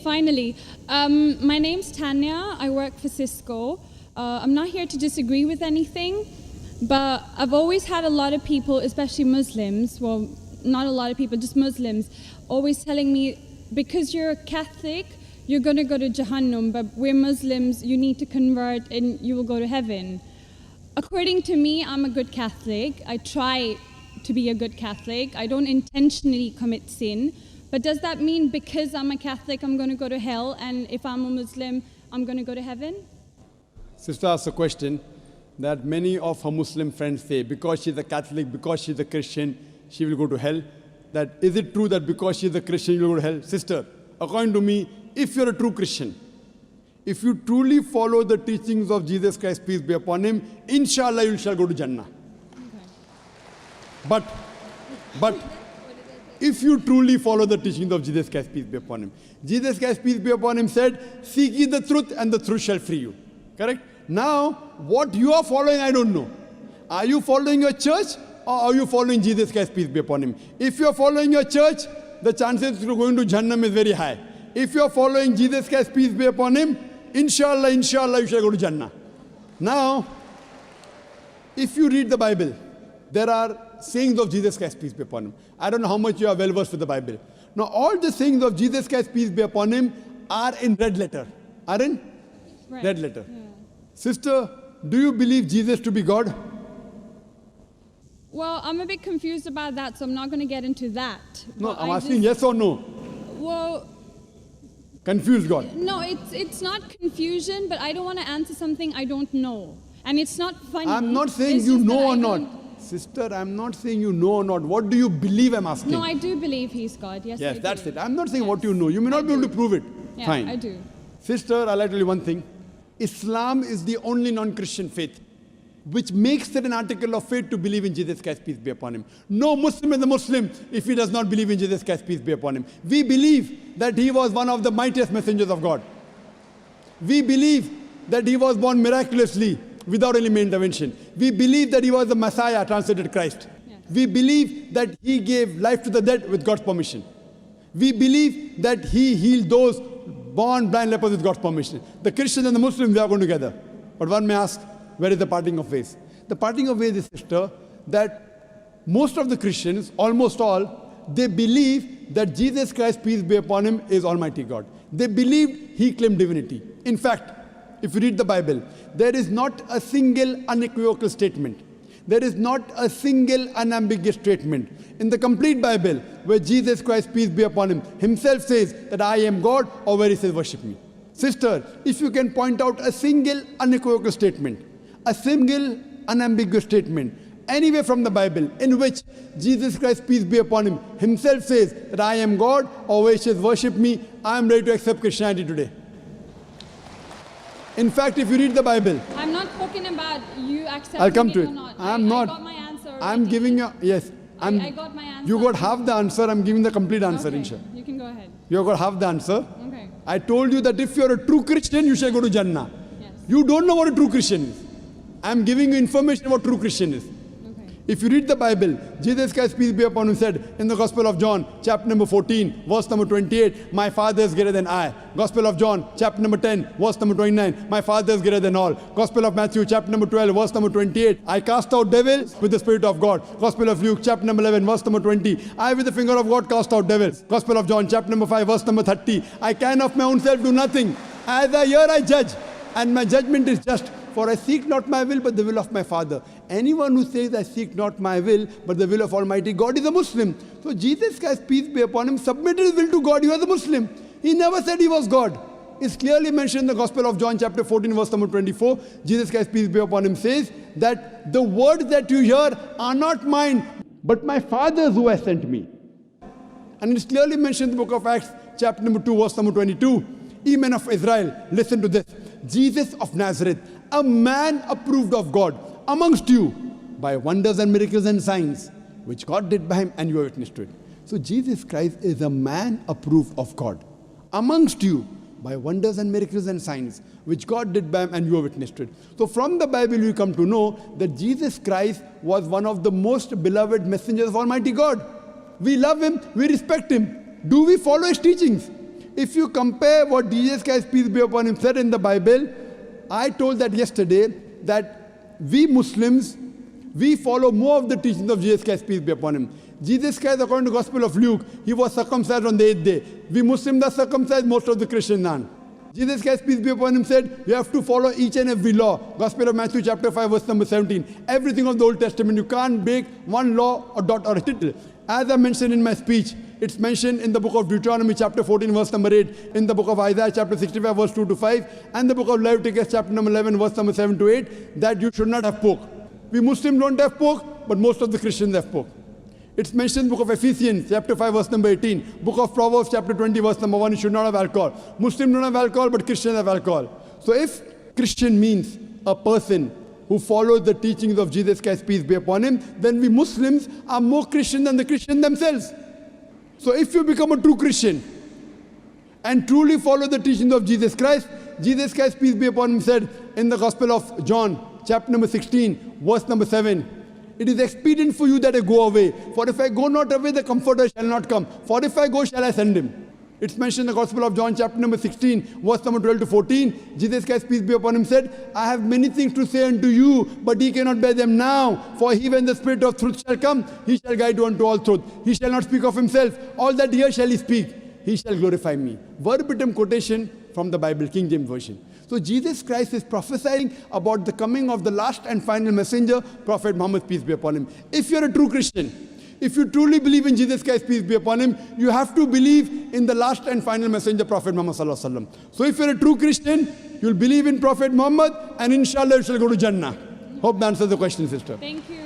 Finally, my name's Tanya. I work for Cisco. I'm not here to disagree with anything, but I've always had a lot of people, especially Muslims, well, not a lot of people, just Muslims, always telling me, because you're a Catholic, you're going to go to Jahannam, but we're Muslims, you need to convert and you will go to heaven. According to me, I'm a good Catholic. I try to be a good Catholic. I don't intentionally commit sin. But does that mean because I'm a Catholic, I'm going to go to hell, and if I'm a Muslim, I'm going to go to heaven? Sister asked a question that many of her Muslim friends say, because she's a Catholic, because she's a Christian, she will go to hell. That is it true that because she's a Christian, you will go to hell? Sister, according to me, if you're a true Christian, if you truly follow the teachings of Jesus Christ, peace be upon him, inshallah you shall go to Jannah. Okay. But if you truly follow the teachings of Jesus Christ, peace be upon him, Jesus Christ, peace be upon him, said, seek ye the truth and the truth shall free you. Correct? Now, what you are following, I don't know. Are you following your church or are you following Jesus Christ, peace be upon him? If you are following your church, the chances of going to Jannah is very high. If you are following Jesus Christ, peace be upon him, inshallah, you shall go to Jannah. Now, if you read the Bible, there are sayings of Jesus Christ, peace be upon him. I don't know how much you are well versed with the Bible. Now, all the sayings of Jesus Christ, peace be upon him, are in red letter. Are in red letter. Yeah. Sister, do you believe Jesus to be God? Well, I'm a bit confused about that, so I'm not going to get into that. No, I'm asking yes or no. Well, confused God. No, it's not confusion, but I don't want to answer something I don't know. And it's not funny. I'm not saying you know or not. Sister, I'm not saying you know or not. What do you believe, I'm asking? No, I do believe he's God. Yes, yes, I that's do. it. I'm not saying what you know. You may not be able to prove it. Yeah, fine. I do. Sister, I'll tell you one thing. Islam is the only non-Christian faith which makes it an article of faith to believe in Jesus Christ, peace be upon him. No Muslim is a Muslim if he does not believe in Jesus Christ, peace be upon him. We believe that he was one of the mightiest messengers of God. We believe that he was born miraculously without any intervention. We believe that he was the Messiah, translated Christ. Yes. We believe that he gave life to the dead with God's permission. We believe that he healed those born blind lepers with God's permission. The Christians and the Muslims, they are going together. But one may ask, where is the parting of ways? The parting of ways is, sister, that most of the Christians, almost all, they believe that Jesus Christ, peace be upon him, is Almighty God. They believed he claimed divinity. In fact, if you read the Bible, there is not a single unequivocal statement. There is not a single unambiguous statement in the complete Bible where Jesus Christ, peace be upon him, himself says that I am God, or where he says worship me. Sister, if you can point out a single unequivocal statement, a single unambiguous statement, anywhere from the Bible in which Jesus Christ, peace be upon him, himself says that I am God, or where he says worship me, I am ready to accept Christianity today. In fact, if you read the Bible, I'm not talking about you accepting I'll come to it it. or not. I'm not. I got my answer already. I'm giving you, yes. I got my answer. You got half the answer, I'm giving the complete answer, okay. inshallah. You can go ahead. You got half the answer. Okay. I told you that if you're a true Christian, you shall go to Jannah. Yes. You don't know what a true Christian is. I'm giving you information about true Christian is. Okay. If you read the Bible, Jesus Christ, peace be upon him, said in the Gospel of John, chapter number 14, verse number 28, my Father is greater than I. Gospel of John, chapter number 10, verse number 29, my Father is greater than all. Gospel of Matthew, chapter number 12, verse number 28, I cast out devils with the Spirit of God. Gospel of Luke, chapter number 11, verse number 20, I with the finger of God cast out devils. Gospel of John, chapter number 5, verse number 30, I can of my own self do nothing. As I hear, I judge, and my judgment is just. For I seek not my will, but the will of my Father. Anyone who says, I seek not my will, but the will of Almighty God is a Muslim. So Jesus Christ, peace be upon him, submitted his will to God. He was a Muslim. He never said he was God. It's clearly mentioned in the Gospel of John, chapter 14, verse number 24. Jesus Christ, peace be upon him, says that the words that you hear are not mine, but my Father's who has sent me. And it's clearly mentioned in the book of Acts, chapter number 2, verse number 22. Ye men of Israel, listen to this. Jesus of Nazareth, a man approved of God amongst you by wonders and miracles and signs, which God did by him, and you are witness to it. So Jesus Christ is a man approved of God amongst you by wonders and miracles and signs, which God did by him, and you are witness to it. So from the Bible you come to know that Jesus Christ was one of the most beloved messengers of Almighty God. We love him, we respect him. Do we follow his teachings? If you compare what Jesus Christ, peace be upon him, said in the Bible, I told that yesterday, that we Muslims, we follow more of the teachings of Jesus Christ, peace be upon him. Jesus Christ, according to the Gospel of Luke, he was circumcised on the 8th day. We Muslims are circumcised, most of the Christians aren't. Jesus Christ, peace be upon him, said, you have to follow each and every law. Gospel of Matthew chapter 5, verse number 17. Everything of the Old Testament, you can't break one law or dot or a tittle. As I mentioned in my speech, it's mentioned in the book of Deuteronomy chapter 14, verse number 8, in the book of Isaiah chapter 65, verse 2 to 5, and the book of Leviticus chapter number 11, verse number 7 to 8, that you should not have pork. We Muslims don't have pork, but most of the Christians have pork. It's mentioned in the book of Ephesians, chapter 5, verse number 18. Book of Proverbs, chapter 20, verse number 1, you should not have alcohol. Muslims don't have alcohol, but Christians have alcohol. So if Christian means a person who follows the teachings of Jesus Christ, peace be upon him, then we Muslims are more Christian than the Christians themselves. So if you become a true Christian and truly follow the teachings of Jesus Christ, peace be upon him, said in the Gospel of John, chapter number 16, verse number 7, it is expedient for you that I go away. For if I go not away, the Comforter shall not come. For if I go, shall I send him. It's mentioned in the Gospel of John, chapter number 16, verse number 12 to 14. Jesus Christ, peace be upon him, said, I have many things to say unto you, but ye cannot bear them now. For he, when the Spirit of truth shall come, he shall guide you unto all truth. He shall not speak of himself. All that here shall he speak. He shall glorify me. Verbatim quotation from the Bible, King James Version. So Jesus Christ is prophesying about the coming of the last and final messenger, Prophet Muhammad, peace be upon him. If you're a true Christian, if you truly believe in Jesus Christ, peace be upon him, you have to believe in the last and final messenger, Prophet Muhammad sallallahu alaihi wasallam. So if you're a true Christian, you'll believe in Prophet Muhammad, and inshallah you shall go to Jannah. Hope that answers the question, sister. Thank you.